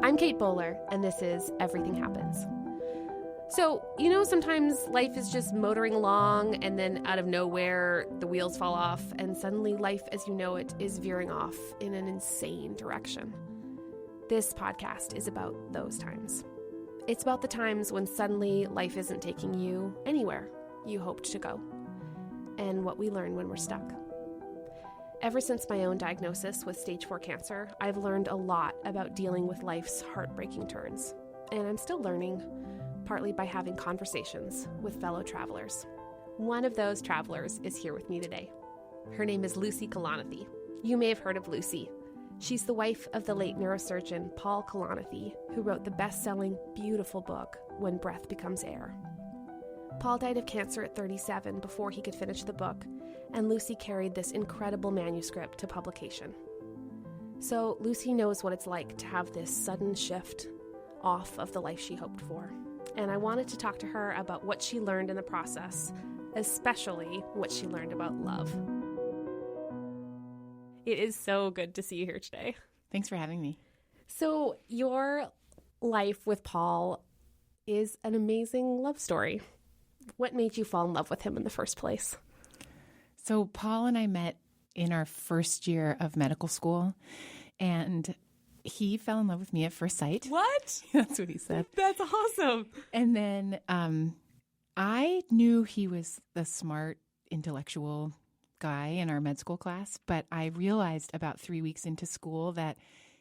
I'm Kate Bowler, and this is Everything Happens. So, sometimes life is just motoring along, and then out of nowhere, the wheels fall off, and suddenly life as you know it is veering off in an insane direction. This podcast is about those times. It's about the times when suddenly life isn't taking you anywhere you hoped to go, and what we learn when we're stuck. Ever since my own diagnosis with stage 4 cancer, I've learned a lot about dealing with life's heartbreaking turns. And I'm still learning, partly by having conversations with fellow travelers. One of those travelers is here with me today. Her name is Lucy Kalanithi. You may have heard of Lucy. She's the wife of the late neurosurgeon Paul Kalanithi, who wrote the best-selling, beautiful book, When Breath Becomes Air. Paul died of cancer at 37 before he could finish the book, and Lucy carried this incredible manuscript to publication. So Lucy knows what it's like to have this sudden shift off of the life she hoped for. And I wanted to talk to her about what she learned in the process, especially what she learned about love. It is so good to see you here today. Thanks for having me. So your life with Paul is an amazing love story. What made you fall in love with him in the first place? So Paul and I met in our first year of medical school, and he fell in love with me at first sight. What? That's what he said. That's awesome. And then I knew he was the smart, intellectual guy in our med school class, but I realized about 3 weeks into school that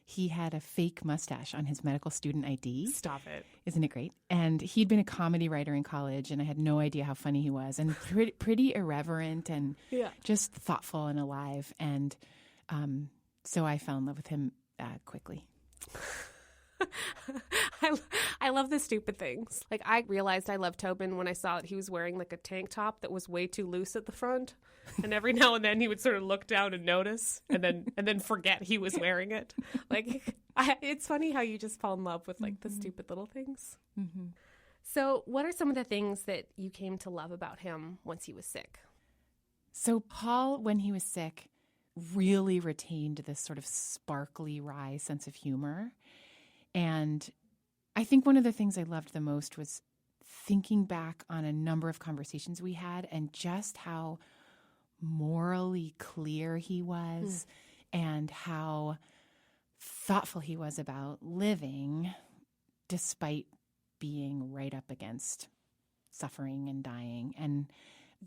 he had a fake mustache on his medical student ID. Stop it. Isn't it great? And he'd been a comedy writer in college, and I had no idea how funny he was, and pretty irreverent and just thoughtful and alive. And so I fell in love with him quickly. I love the stupid things. Like, I realized I loved Tobin when I saw that he was wearing like a tank top that was way too loose at the front. And every now and then he would sort of look down and notice and then forget he was wearing it. Like, it's funny how you just fall in love with like the stupid little things. Mm-hmm. So what are some of the things that you came to love about him once he was sick? So Paul, when he was sick, really retained this sort of sparkly, wry sense of humor. And I think one of the things I loved the most was thinking back on a number of conversations we had and just how morally clear he was and how thoughtful he was about living despite being right up against suffering and dying. And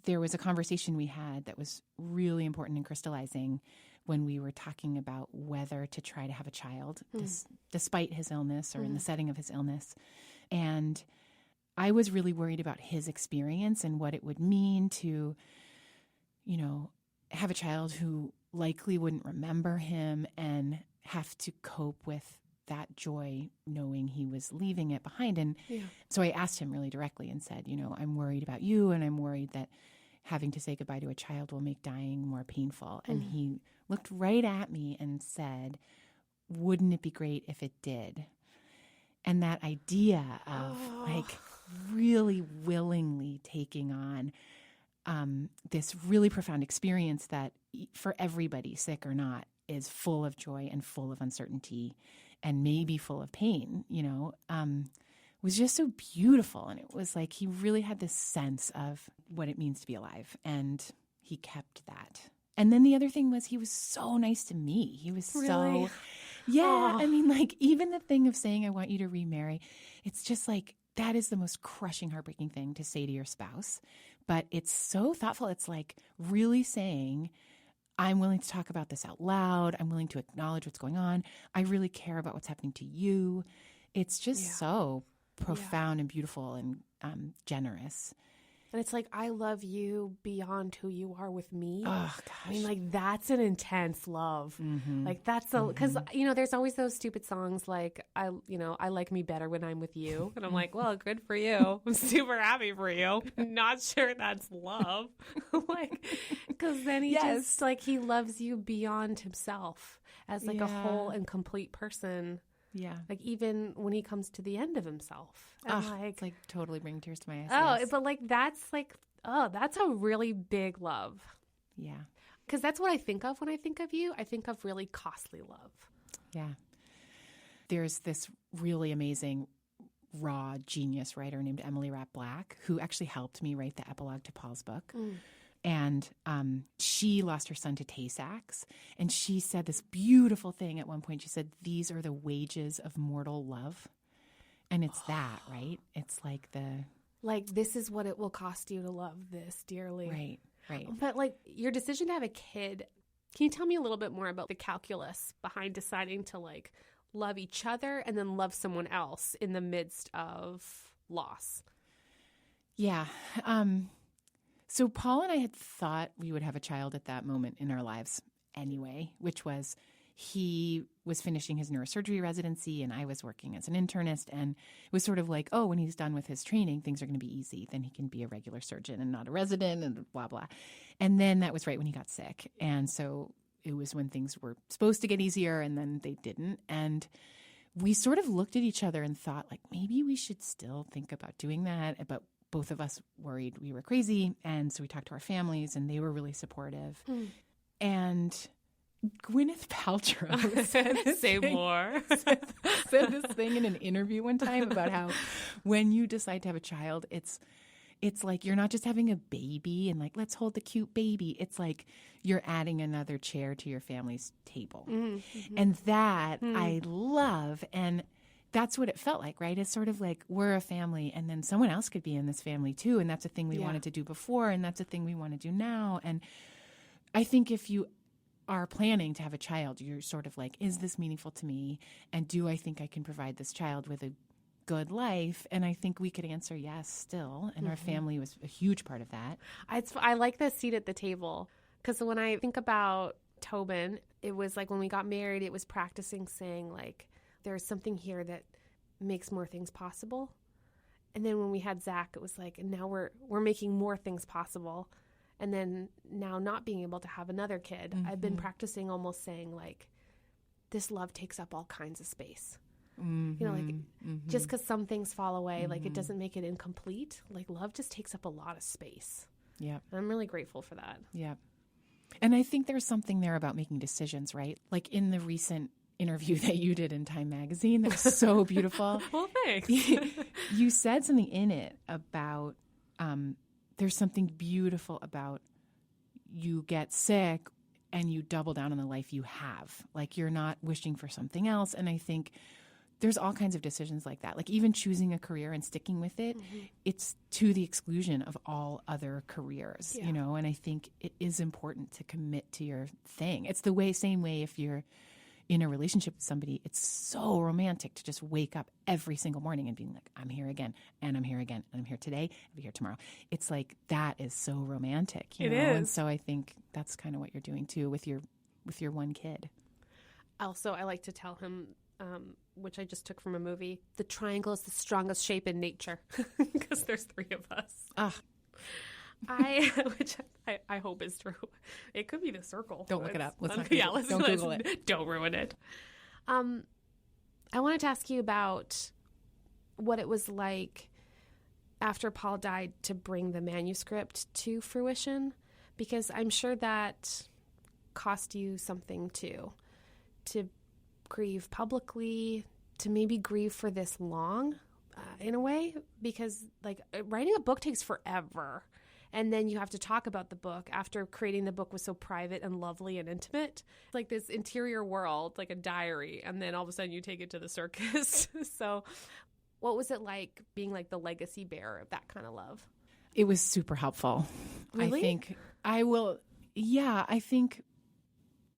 there was a conversation we had that was really important and crystallizing when we were talking about whether to try to have a child despite his illness or in the setting of his illness. And I was really worried about his experience and what it would mean to, have a child who likely wouldn't remember him and have to cope with that joy knowing he was leaving it behind. And so I asked him really directly and said, I'm worried about you, and I'm worried that having to say goodbye to a child will make dying more painful. And he looked right at me and said, wouldn't it be great if it did? And that idea of really willingly taking on this really profound experience that for everybody, sick or not, is full of joy and full of uncertainty and maybe full of pain, was just so beautiful. And it was like he really had this sense of what it means to be alive, and he kept that. And then the other thing was he was so nice to me. He was really? I mean, like, even the thing of saying, I want you to remarry, it's just like, that is the most crushing, heartbreaking thing to say to your spouse. But it's so thoughtful. It's like really saying, I'm willing to talk about this out loud. I'm willing to acknowledge what's going on. I really care about what's happening to you. It's just so profound and beautiful and generous. And it's like, I love you beyond who you are with me. Oh, gosh. I mean, like, that's an intense love. Like, that's because, there's always those stupid songs like, I like me better when I'm with you. And I'm like, well, good for you. I'm super happy for you. Not sure that's love. Because then he just, like, he loves you beyond himself as, like, a whole and complete person. Yeah. Like, even when he comes to the end of himself. And it's like totally bring tears to my eyes. Oh, yes. but like, that's a really big love. Yeah. Because that's what I think of when I think of you. I think of really costly love. Yeah. There's this really amazing raw genius writer named Emily Rapp Black who actually helped me write the epilogue to Paul's book. And she lost her son to Tay-Sachs. And she said this beautiful thing at one point. She said, these are the wages of mortal love. And it's that, right? It's like this is what it will cost you to love this dearly. Right. But like your decision to have a kid, can you tell me a little bit more about the calculus behind deciding to like love each other and then love someone else in the midst of loss? Yeah. So Paul and I had thought we would have a child at that moment in our lives anyway, which was he was finishing his neurosurgery residency and I was working as an internist, and it was sort of like, oh, when he's done with his training, things are going to be easy. Then he can be a regular surgeon and not a resident and blah, blah. And then that was right when he got sick. And so it was when things were supposed to get easier and then they didn't. And we sort of looked at each other and thought like, maybe we should still think about doing that. But both of us worried we were crazy. And so we talked to our families and they were really supportive. And Gwyneth Paltrow said this thing in an interview one time about how when you decide to have a child, it's like you're not just having a baby and like, let's hold the cute baby. It's like you're adding another chair to your family's table. And that I love. And that's what it felt like, right? It's sort of like we're a family and then someone else could be in this family too. And that's a thing we wanted to do before. And that's a thing we want to do now. And I think if you are planning to have a child, you're sort of like, is this meaningful to me? And do I think I can provide this child with a good life? And I think we could answer yes still. And our family was a huge part of that. I like the seat at the table because when I think about Tobin, it was like when we got married, it was practicing saying like, there's something here that makes more things possible. And then when we had Zach, it was like, and now we're making more things possible. And then now not being able to have another kid, I've been practicing almost saying like, this love takes up all kinds of space. You know, like just because some things fall away, like it doesn't make it incomplete. Like love just takes up a lot of space. Yeah. And I'm really grateful for that. Yeah. And I think there's something there about making decisions, right? Like in the recent interview that you did in Time Magazine, that was so beautiful. Well, thanks. You said something in it about, there's something beautiful about you get sick and you double down on the life you have. Like you're not wishing for something else. And I think there's all kinds of decisions like that. Like even choosing a career and sticking with it, it's to the exclusion of all other careers, you know? And I think it is important to commit to your thing. It's the same way if you're in a relationship with somebody, it's so romantic to just wake up every single morning and being like, I'm here again, and I'm here again, and I'm here today, I'll be here tomorrow. It's like, that is so romantic. You know? And so I think that's kind of what you're doing too with your one kid. Also, I like to tell him, which I just took from a movie, the triangle is the strongest shape in nature because there's 3 of us. Which I hope is true. It could be the circle. Don't look it up. Let's not don't Google it. Don't ruin it. I wanted to ask you about what it was like after Paul died to bring the manuscript to fruition, because I'm sure that cost you something too, to grieve publicly, to maybe grieve for this long, in a way, because like writing a book takes forever. And then you have to talk about the book after creating the book was so private and lovely and intimate. Like this interior world, like a diary. And then all of a sudden you take it to the circus. So what was it like being like the legacy bearer of that kind of love? It was super helpful. Really? I think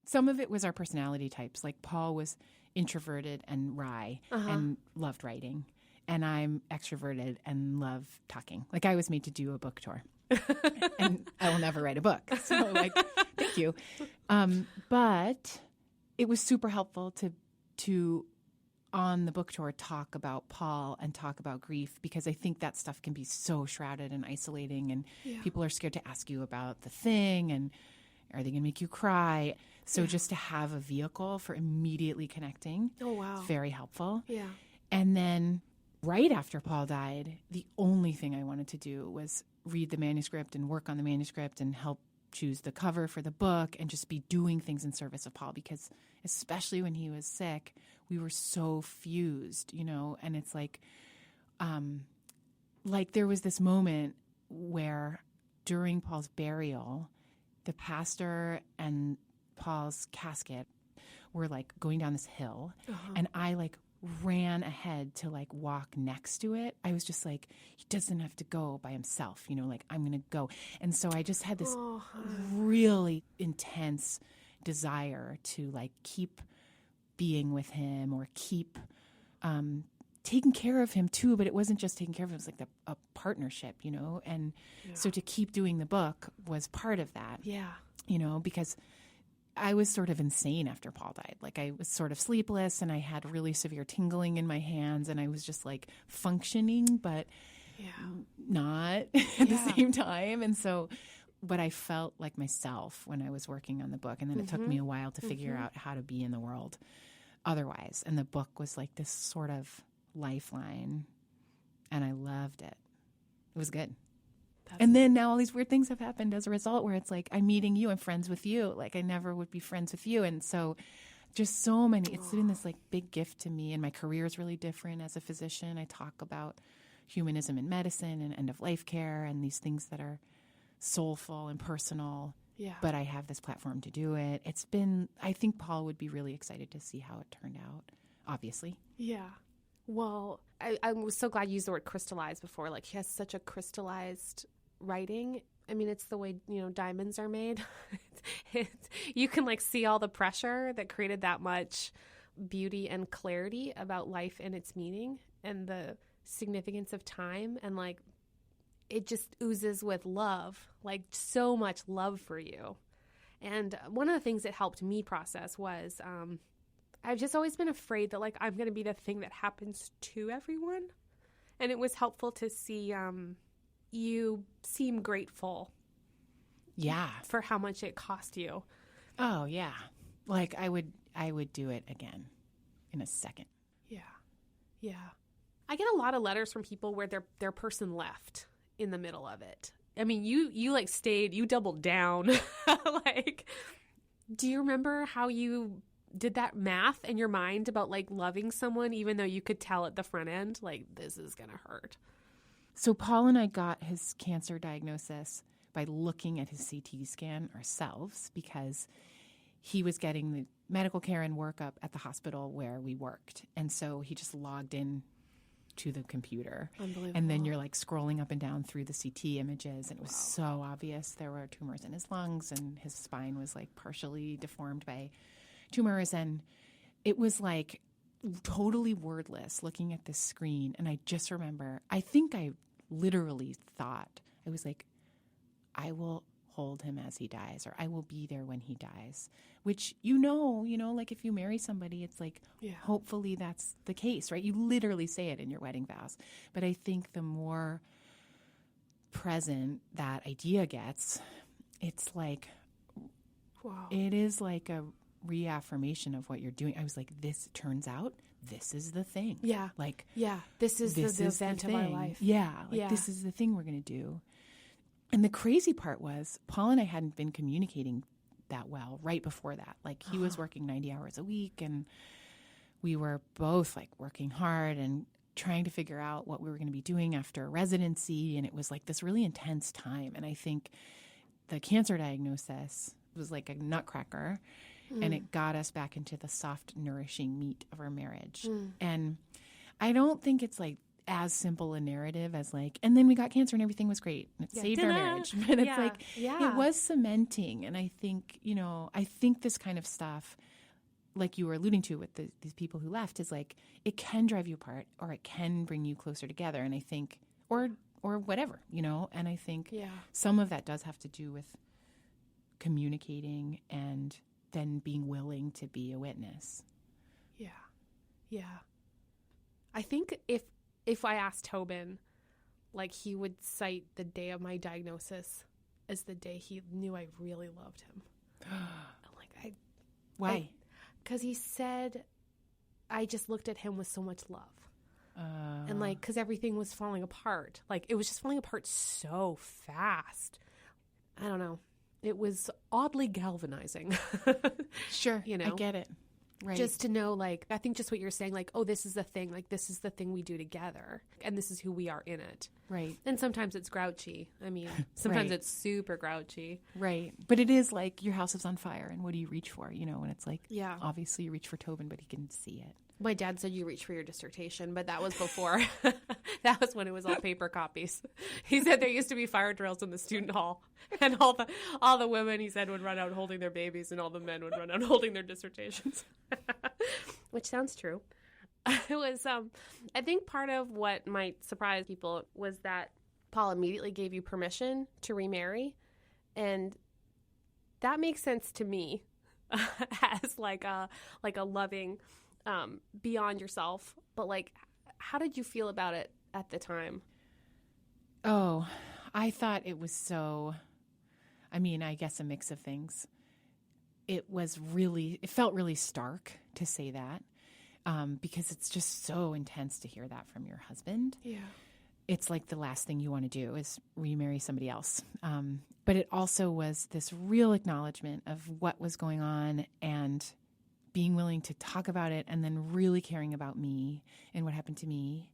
some of it was our personality types. Like Paul was introverted and wry and loved writing. And I'm extroverted and love talking. Like I was made to do a book tour. And I will never write a book. So like, thank you. But it was super helpful to on the book tour talk about Paul and talk about grief, because I think that stuff can be so shrouded and isolating, and people are scared to ask you about the thing, and are they going to make you cry? So just to have a vehicle for immediately connecting. Oh, wow. Very helpful. Yeah. And then right after Paul died, the only thing I wanted to do was read the manuscript and work on the manuscript and help choose the cover for the book and just be doing things in service of Paul, because especially when he was sick, we were so fused, and it's like there was this moment where during Paul's burial, the pastor and Paul's casket were like going down this hill, and I ran ahead to walk next to it. I was just like, he doesn't have to go by himself, I'm going to go. And so I just had this really intense desire to keep being with him or keep taking care of him too. But it wasn't just taking care of him. It was a partnership, and so to keep doing the book was part of that. Yeah. Because I was sort of insane after Paul died. I was sort of sleepless, and I had really severe tingling in my hands, and I was just functioning, but not at the same time. And so, but I felt like myself when I was working on the book, and then it took me a while to figure out how to be in the world otherwise. And the book was this sort of lifeline, and I loved it. It was good. And then now all these weird things have happened as a result, where it's I'm meeting you, I'm friends with you. I never would be friends with you. And so just so many, it's been this big gift to me. And my career is really different as a physician. I talk about humanism in medicine and end-of-life care and these things that are soulful and personal. Yeah. But I have this platform to do it. I think Paul would be really excited to see how it turned out, obviously. Yeah. Well, I was so glad you used the word crystallized before. He has such a crystallized writing. I mean, it's the way, diamonds are made. You can see all the pressure that created that much beauty and clarity about life and its meaning and the significance of time. And it just oozes with love, so much love for you. And one of the things that helped me process was, I've just always been afraid that I'm going to be the thing that happens to everyone. And it was helpful to see you seem grateful. Yeah. For how much it cost you. Oh, yeah. I would do it again in a second. Yeah. Yeah. I get a lot of letters from people where their person left in the middle of it. I mean, you stayed, you doubled down. Do you remember how you did that math in your mind about loving someone, even though you could tell at the front end, this is going to hurt? So Paul and I got his cancer diagnosis by looking at his CT scan ourselves, because he was getting the medical care and workup at the hospital where we worked. And so he just logged in to the computer. Unbelievable. And then you're scrolling up and down through the CT images, and it was so obvious there were tumors in his lungs, and his spine was partially deformed by tumors. And it was totally wordless looking at this screen. And I just remember, I think I literally thought, I was I will hold him as he dies, or I will be there when he dies, which, if you marry somebody, it's hopefully that's the case, right? You literally say it in your wedding vows. But I think the more present that idea gets, it's wow. It is a reaffirmation of what you're doing. I was this turns out this is the thing. Yeah. This is the event of our life. Yeah. This is the thing we're going to do. And the crazy part was, Paul and I hadn't been communicating that well right before that. He was working 90 hours a week, and we were both working hard and trying to figure out what we were going to be doing after residency. And it was this really intense time. And I think the cancer diagnosis was a nutcracker. And it got us back into the soft, nourishing meat of our marriage. And I don't think it's as simple a narrative as and then we got cancer and everything was great and it saved our marriage. But it's it was cementing. And I think, I think this kind of stuff, you were alluding to with these people who left, is it can drive you apart, or it can bring you closer together. And I think, or whatever, and I think some of that does have to do with communicating and then being willing to be a witness. Yeah. Yeah. I think if I asked Tobin, he would cite the day of my diagnosis as the day he knew I really loved him. Why? Because he said, I just looked at him with so much love. And because everything was falling apart. It was just falling apart so fast. I don't know. it was oddly galvanizing. Sure. You know? I get it. Right. Just to know, like, I think just what you're saying, like, oh, this is the thing, like, this is the thing we do together, and this is who we are in it. Right. And sometimes it's grouchy. I mean, sometimes Right. it's super grouchy. Right. But it is like your house is on fire, and what do you reach for? You know, and it's like, Yeah. obviously you reach for Tobin, but he can see it. My dad said you reach for your dissertation, but that was before. That was when it was all paper copies. He said there used to be fire drills in the student hall, and all the women, he said, would run out holding their babies, and all the men would run out holding their dissertations. Which sounds true. It was, I think part of what might surprise people was that Paul immediately gave you permission to remarry, and that makes sense to me as like a loving. Beyond yourself, but like, how did you feel about it at the time? Oh, I thought it was so, I mean, I guess a mix of things. It felt really stark to say that, because it's just so intense to hear that from your husband. Yeah. It's like the last thing you want to do is remarry somebody else. But it also was this real acknowledgement of what was going on and being willing to talk about it, and then really caring about me and what happened to me.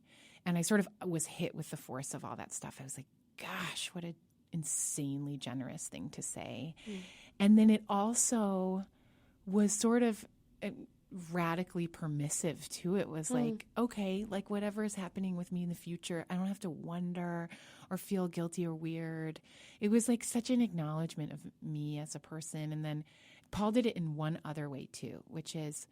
And I sort of was hit with the force of all that stuff. I was like, gosh, what an insanely generous thing to say. Mm. And then it also was sort of radically permissive too. It was like, okay, like whatever is happening with me in the future, I don't have to wonder or feel guilty or weird. It was like such an acknowledgement of me as a person. And then Paul did it in one other way too, which is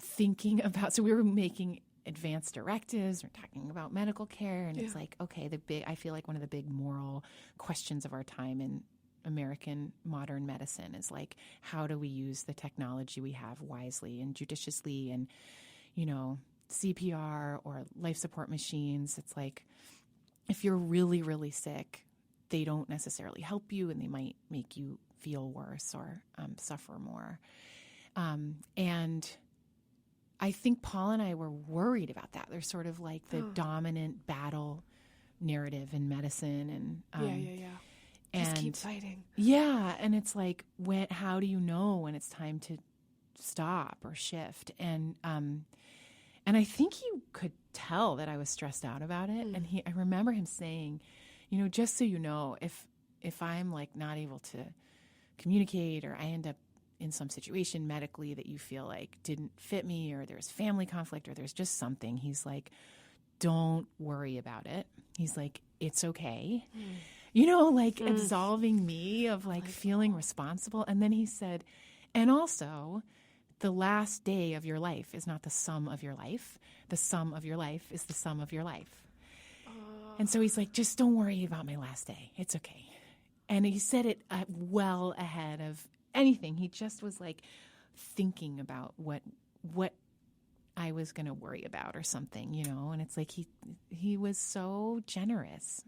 thinking about, so we were making advanced directives, we're talking about medical care, and it's like, okay, I feel like one of the big moral questions of our time in American modern medicine is like, how do we use the technology we have wisely and judiciously, and, you know, CPR or life support machines. It's like, if you're really, really sick, they don't necessarily help you, and they might make you feel worse or suffer more. And I think Paul and I were worried about that. There's sort of like the dominant battle narrative in medicine, and Just keep fighting. Yeah, and it's like, how do you know when it's time to stop or shift? And I think he could tell that I was stressed out about it. And I remember him saying, you know, just so you know, if I'm like not able to communicate, or I end up in some situation medically that you feel like didn't fit me, or there's family conflict, or there's just something, he's like, don't worry about it. He's like, it's okay. You know, like absolving me of like feeling responsible. And then he said, and also, the last day of your life is not the sum of your life. The sum of your life is the sum of your life. And so he's like, just don't worry about my last day. It's okay. And he said it well ahead of anything. He just was like thinking about what I was going to worry about or something, you know. And it's like he was so generous.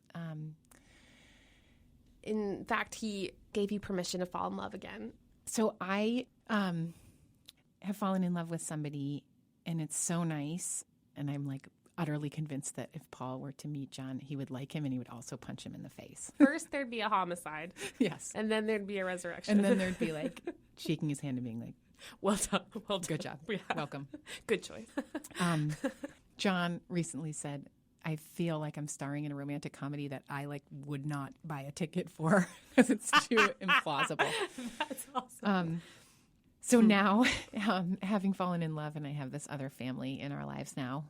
In fact, he gave you permission to fall in love again. So I have fallen in love with somebody, and it's so nice. And I'm like utterly convinced that if Paul were to meet John, he would like him, and he would also punch him in the face. First, there'd be a homicide. Yes. And then there'd be a resurrection. And then there'd be like shaking his hand and being like, well done. Well done. Good job. Yeah. Welcome. Good choice. John recently said, I feel like I'm starring in a romantic comedy that I like would not buy a ticket for because it's too implausible. That's awesome. So now, having fallen in love, and I have this other family in our lives now,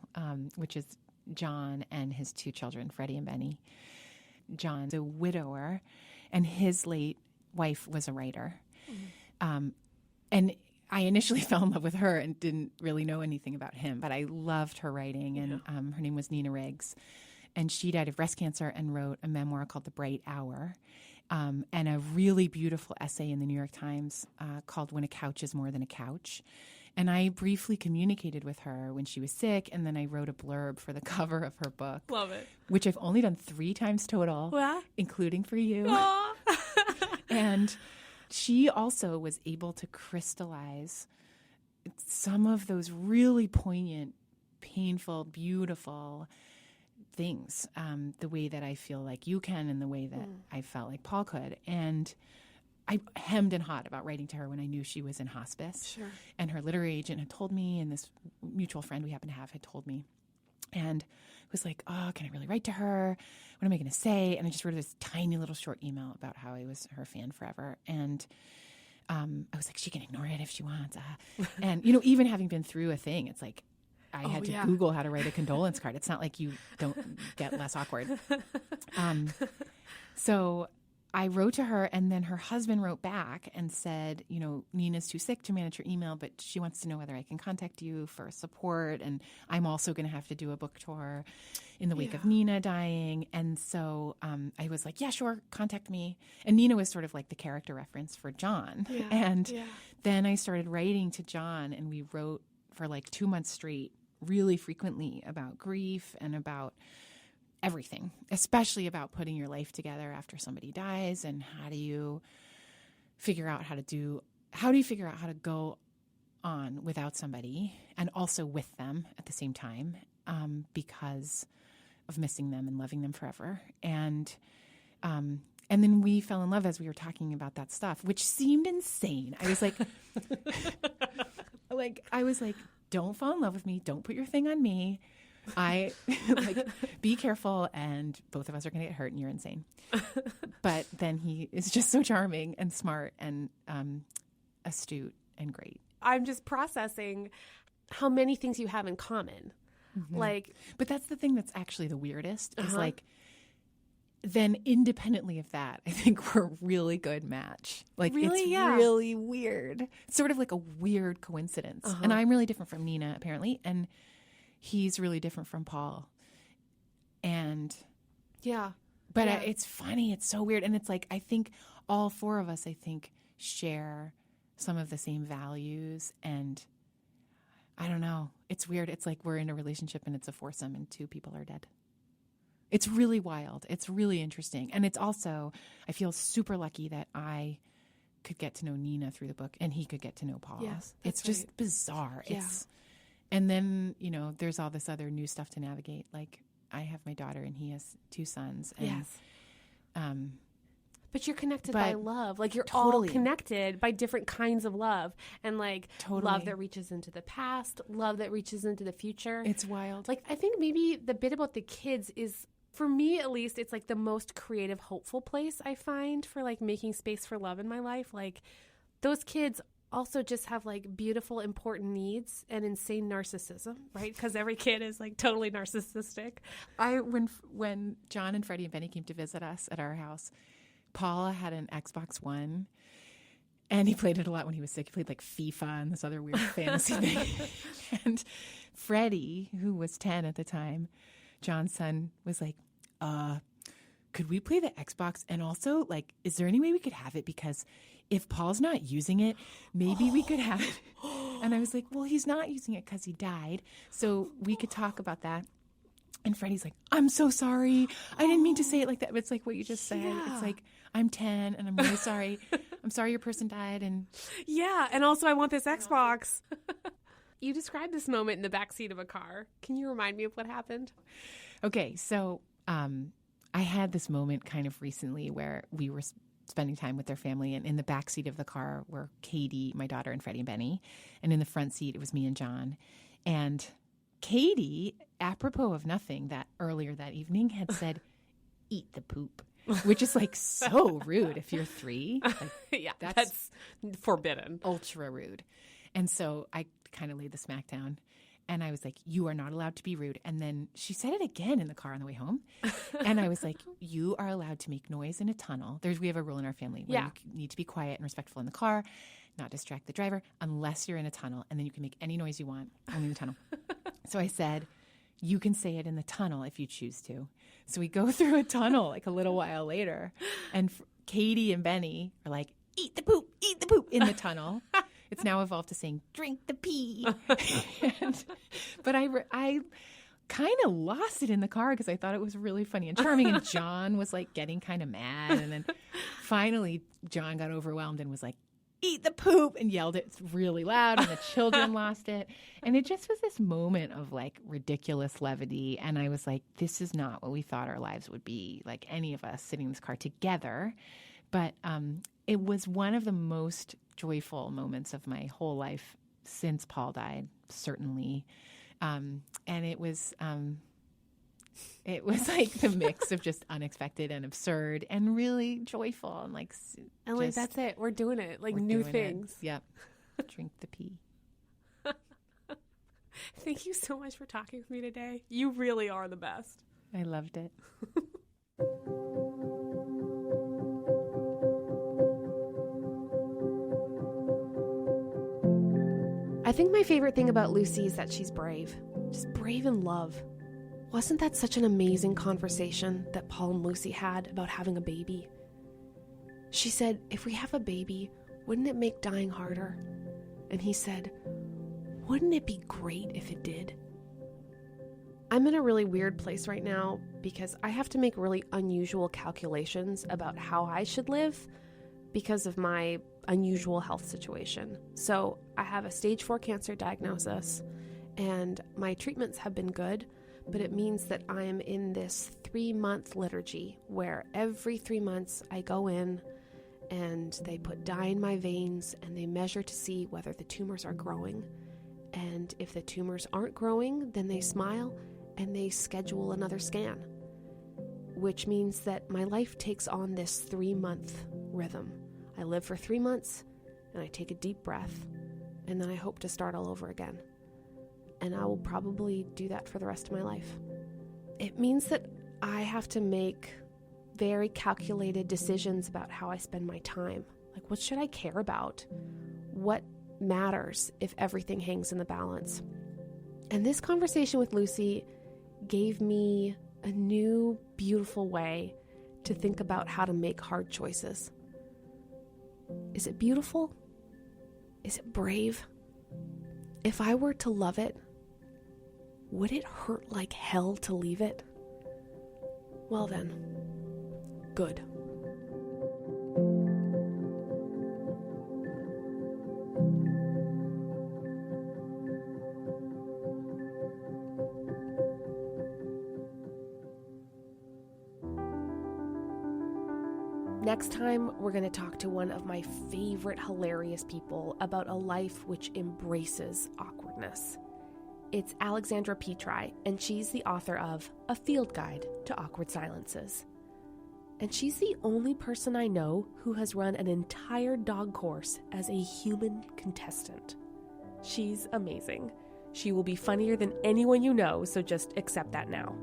which is John and his two children, Freddie and Benny. John's a widower, and his late wife was a writer. And I initially fell in love with her and didn't really know anything about him, but I loved her writing, and her name was Nina Riggs. And she died of breast cancer and wrote a memoir called The Bright Hour, and a really beautiful essay in the New York Times called When a Couch is More Than a Couch. And I briefly communicated with her when she was sick, and then I wrote a blurb for the cover of her book. Love it. Which I've only done 3 times total, including for you. And she also was able to crystallize some of those really poignant, painful, beautiful things, the way that I feel like you can and the way that I felt like Paul could. And I hemmed and hawed about writing to her when I knew she was in hospice. Sure. And her literary agent had told me, and this mutual friend we happen to have had told me. And was like, oh, can I really write to her? What am I going to say? And I just wrote this tiny little short email about how I was her fan forever. And I was like, she can ignore it if she wants. And, even having been through a thing, it's like I had to Google how to write a condolence card. It's not like you don't get less awkward. So I wrote to her, and then her husband wrote back and said, Nina's too sick to manage her email, but she wants to know whether I can contact you for support. And I'm also going to have to do a book tour in the wake of Nina dying. And so I was like, yeah, sure, contact me. And Nina was sort of like the character reference for John. Yeah, and then I started writing to John, and we wrote for like 2 months straight, really frequently, about grief and about everything, especially about putting your life together after somebody dies, and how do you figure out how to go on without somebody and also with them at the same time, because of missing them and loving them forever. And then we fell in love as we were talking about that stuff, which seemed insane. I was like, don't fall in love with me. Don't put your thing on me. Be careful, and both of us are going to get hurt, and you're insane. But then he is just so charming and smart and astute and great. I'm just processing how many things you have in common. Mm-hmm. But that's the thing that's actually the weirdest is then independently of that, I think we're a really good match. Really weird. It's sort of like a weird coincidence. And I'm really different from Nina, apparently. And he's really different from Paul. And it's funny. It's so weird. And it's like, I think all four of us, share some of the same values. And I don't know. It's weird. It's like we're in a relationship and it's a foursome and two people are dead. It's really wild. It's really interesting. And it's also, I feel super lucky that I could get to know Nina through the book and he could get to know Paul. Yes, it's just bizarre. Yeah. And then, there's all this other new stuff to navigate. Like I have my daughter and he has two sons. And, yes. But you're connected by love. Like you're all connected by different kinds of love. And love that reaches into the past, love that reaches into the future. It's wild. I think maybe the bit about the kids is, for me at least, it's the most creative, hopeful place I find for making space for love in my life. Those kids also just have beautiful, important needs and insane narcissism, right? Because every kid is totally narcissistic. When John and Freddie and Benny came to visit us at our house, Paula had an Xbox One, and he played it a lot when he was sick. He played FIFA and this other weird fantasy thing. And Freddie, who was 10 at the time, John's son, was like, could we play the Xbox? And also, is there any way we could have it? Because if Paul's not using it, maybe we could have it. And I was like, well, he's not using it because he died. So we could talk about that. And Freddie's like, I'm so sorry. I didn't mean to say it like that. But it's like what you just said. Yeah. It's I'm 10 and I'm really sorry. I'm sorry your person died. And yeah. And also I want this Xbox. You described this moment in the backseat of a car. Can you remind me of what happened? Okay. So I had this moment kind of recently where we were spending time with their family, and in the backseat of the car were Katie, my daughter, and Freddie and Benny. And in the front seat, it was me and John. And Katie, apropos of nothing, that earlier that evening had said, eat the poop, which is so rude if you're 3. Yeah, that's forbidden. Ultra rude. And so I kind of laid the smack down. And I was like, you are not allowed to be rude. And then she said it again in the car on the way home. And I was like, you are allowed to make noise in a tunnel. We have a rule in our family where you need to be quiet and respectful in the car, not distract the driver, unless you're in a tunnel. And then you can make any noise you want, only in the tunnel. So I said, you can say it in the tunnel if you choose to. So we go through a tunnel a little while later. And Katie and Benny are like, eat the poop in the tunnel. It's now evolved to saying, drink the pee. But I kind of lost it in the car because I thought it was really funny and charming. And John was getting kind of mad. And then finally John got overwhelmed and was like, eat the poop, and yelled it really loud, and the children lost it. And it just was this moment of like ridiculous levity. And I was like, this is not what we thought our lives would be, like any of us sitting in this car together. But it was one of the most joyful moments of my whole life since Paul died, certainly. And it was like the mix of just unexpected and absurd and really joyful and like that's it. We're doing it. Like new things. Yep. Drink the pee. Thank you so much for talking with me today. You really are the best. I loved it. I think my favorite thing about Lucy is that she's brave. Just brave in love. Wasn't that such an amazing conversation that Paul and Lucy had about having a baby? She said, if we have a baby, wouldn't it make dying harder? And he said, wouldn't it be great if it did? I'm in a really weird place right now because I have to make really unusual calculations about how I should live because of my unusual health situation. So I have a stage 4 cancer diagnosis and my treatments have been good, but it means that I'm in this 3-month liturgy where every 3 months I go in and they put dye in my veins and they measure to see whether the tumors are growing. And if the tumors aren't growing, then they smile and they schedule another scan, which means that my life takes on this 3-month rhythm. I live for 3 months and I take a deep breath and then I hope to start all over again. And I will probably do that for the rest of my life. It means that I have to make very calculated decisions about how I spend my time. Like, what should I care about? What matters if everything hangs in the balance? And this conversation with Lucy gave me a new, beautiful way to think about how to make hard choices. Is it beautiful? Is it brave? If I were to love it, would it hurt like hell to leave it? Well then, good. Next time, we're going to talk to one of my favorite hilarious people about a life which embraces awkwardness. It's Alexandra Petri, and she's the author of A Field Guide to Awkward Silences. And she's the only person I know who has run an entire dog course as a human contestant. She's amazing. She will be funnier than anyone you know, so just accept that now.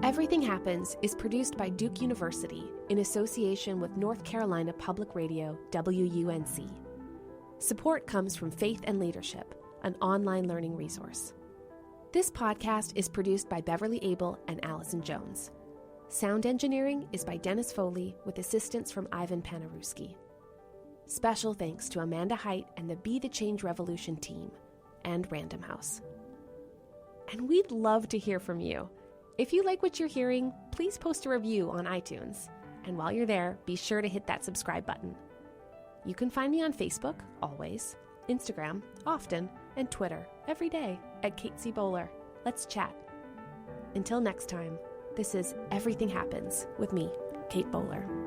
Everything Happens is produced by Duke University in association with North Carolina Public Radio, WUNC. Support comes from Faith and Leadership, an online learning resource. This podcast is produced by Beverly Abel and Allison Jones. Sound engineering is by Dennis Foley with assistance from Ivan Panaruski. Special thanks to Amanda Height and the Be the Change Revolution team, and Random House. And we'd love to hear from you. If you like what you're hearing, please post a review on iTunes. And while you're there, be sure to hit that subscribe button. You can find me on Facebook, always, Instagram, often, and Twitter, every day, at Kate C. Bowler. Let's chat. Until next time, this is Everything Happens with me, Kate Bowler.